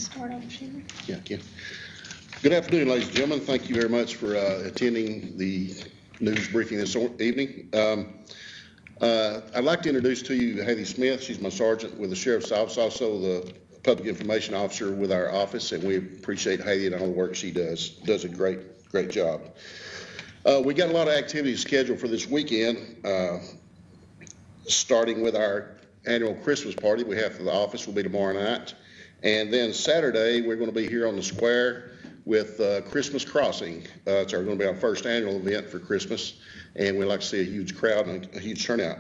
start off, Sheila? Yeah, Ken. Good afternoon, ladies and gentlemen. Thank you very much for attending the news briefing this evening. I'd like to introduce to you Haley Smith. She's my sergeant with the Sheriff's Office, also the Public Information Officer with our office, and we appreciate Haley and all the work she does. Does a great job. We got a lot of activities scheduled for this weekend, starting with our annual Christmas party we have for the office will be tomorrow night. And then Saturday, we're going to be here on the square with Christmas Crossing. It's going to be our first annual event for Christmas, and we'd like to see a huge crowd and a huge turnout.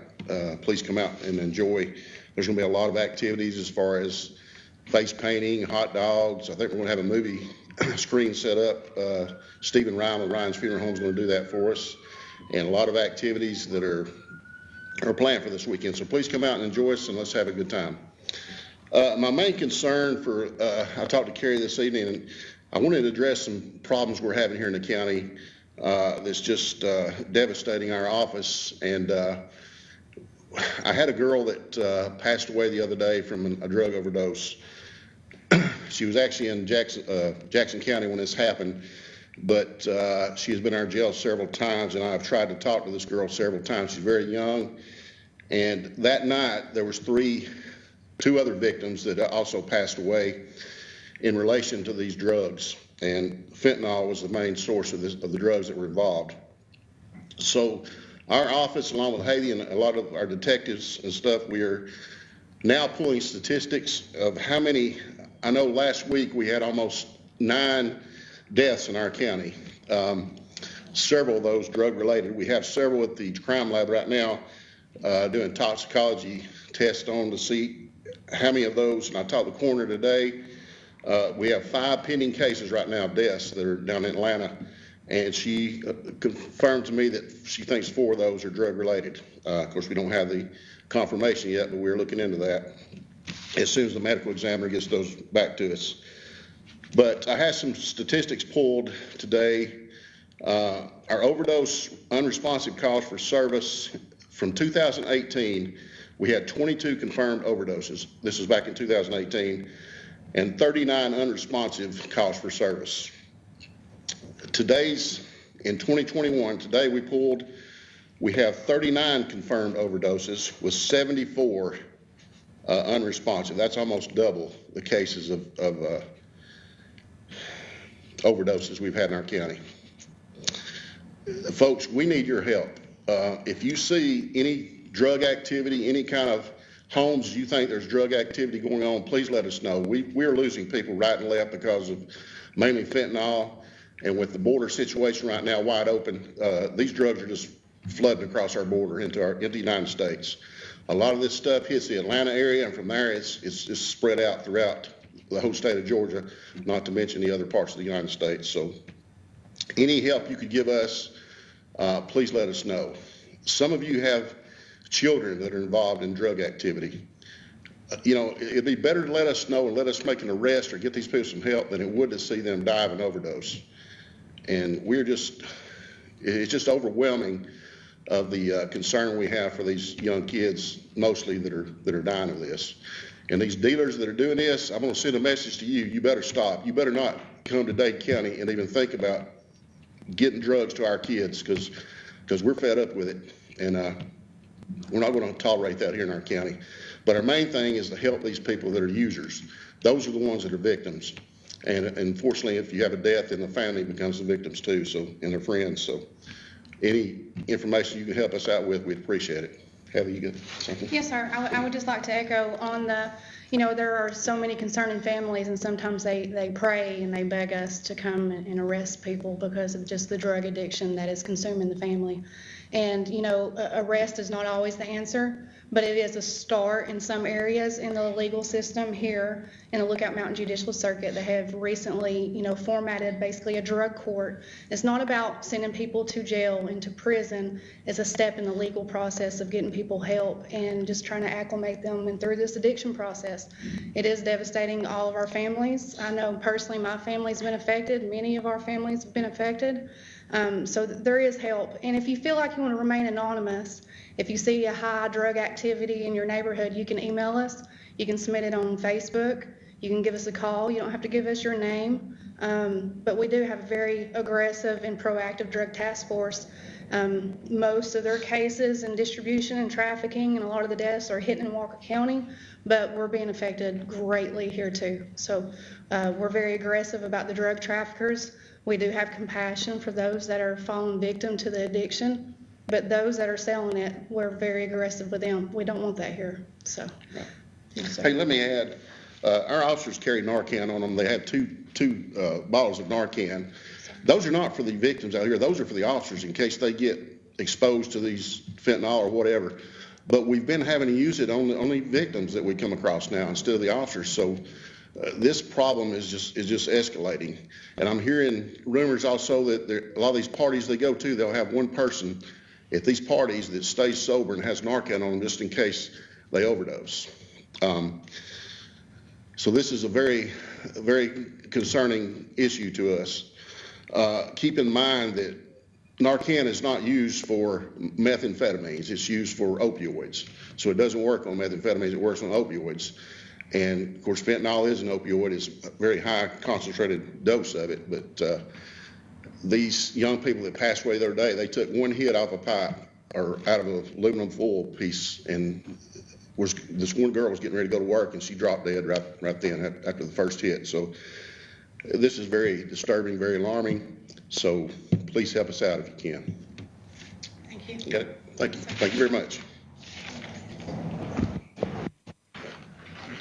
Please come out and enjoy. There's going to be a lot of activities as far as face painting, hot dogs. I think we're going to have a movie screen set up. Stephen Ryan with Ryan's Funeral Home is going to do that for us, and a lot of activities that are planned for this weekend. So please come out and enjoy us, and let's have a good time. My main concern I talked to Carrie this evening, and I wanted to address some problems we're having here in the county that's just devastating our office. And I had a girl that passed away the other day from a drug overdose. She was actually in Jackson County when this happened, but she has been in our jail several times, and I've tried to talk to this girl several times. She's very young, and that night there was two other victims that also passed away in relation to these drugs, and fentanyl was the main source of the drugs that were involved. So our office, along with Haley and a lot of our detectives and stuff, we are now pulling statistics of how many. I know last week we had almost 9 deaths in our county. Several of those drug related. We have several at the crime lab right now doing toxicology tests on to see how many of those, and I talked to the coroner today. We have 5 pending cases right now of deaths that are down in Atlanta, and she confirmed to me that she thinks 4 of those are drug related. Of course, we don't have the confirmation yet, but we're looking into that as soon as the medical examiner gets those back to us. But I had some statistics pulled today. Our overdose unresponsive calls for service from 2018, we had 22 confirmed overdoses. This is back in 2018, and 39 unresponsive calls for service. In 2021, today we have 39 confirmed overdoses with 74 unresponsive. That's almost double the cases of overdoses we've had in our county. Folks, we need your help. If you see any drug activity, any kind of homes you think there's drug activity going on, please let us know. We're losing people right and left because of mainly fentanyl, and with the border situation right now wide open, these drugs are just flooding across our border into the United States. A lot of this stuff hits the Atlanta area, and from there it's spread out throughout the whole state of Georgia, not to mention the other parts of the United States. So any help you could give us, please let us know. Some of you have children that are involved in drug activity. It'd be better to let us know and let us make an arrest or get these people some help than it would to see them die of an overdose. And it's just overwhelming of the concern we have for these young kids, mostly that are dying of this. And these dealers that are doing this, I'm going to send a message to you. You better stop. You better not come to Dade County and even think about getting drugs to our kids, because we're fed up with it, and we're not going to tolerate that here in our county. But our main thing is to help these people that are users. Those are the ones that are victims. And unfortunately, if you have a death, then the family becomes the victims too, and their friends. So any information you can help us out with, we'd appreciate it. Heather, you got something? Yes, sir. I would just like to echo on there are so many concerning families, and sometimes they pray and they beg us to come and arrest people because of just the drug addiction that is consuming the family. And, arrest is not always the answer, but it is a start in some areas in the legal system here in the Lookout Mountain Judicial Circuit. They have recently, formatted basically a drug court. It's not about sending people to jail and to prison. It's a step in the legal process of getting people help and just trying to acclimate them and through this addiction process. It is devastating all of our families. I know personally my family's been affected. Many of our families have been affected. So there is help. And if you feel like you want to remain anonymous, if you see a high drug activity in your neighborhood, you can email us. You can submit it on Facebook. You can give us a call. You don't have to give us your name. But we do have a very aggressive and proactive drug task force. Most of their cases in distribution and trafficking and a lot of the deaths are hitting in Walker County, but we're being affected greatly here too. So we're very aggressive about the drug traffickers. We do have compassion for those that are falling victim to the addiction, but those that are selling it, we're very aggressive with them. We don't want that here, so. Yes, sir. Hey, let me add, our officers carry Narcan on them. They have two bottles of Narcan. Those are not for the victims out here. Those are for the officers in case they get exposed to these fentanyl or whatever. But we've been having to use it on the victims that we come across now instead of the officers. So this problem is just escalating. And I'm hearing rumors also that a lot of these parties they go to, they'll have one person at these parties that stays sober and has Narcan on them just in case they overdose. So this is a very, very concerning issue to us. Keep in mind that Narcan is not used for methamphetamines. It's used for opioids. So it doesn't work on methamphetamines. It works on opioids. And of course, fentanyl is an opioid. It's a very high concentrated dose of it. But these young people that passed away the other day, they took one hit off a pipe or out of an aluminum foil piece, and this one girl was getting ready to go to work, and she dropped dead right then after the first hit. So this is very disturbing, very alarming. So please help us out if you can. Thank you. Got it? Thank you. Thank you very much.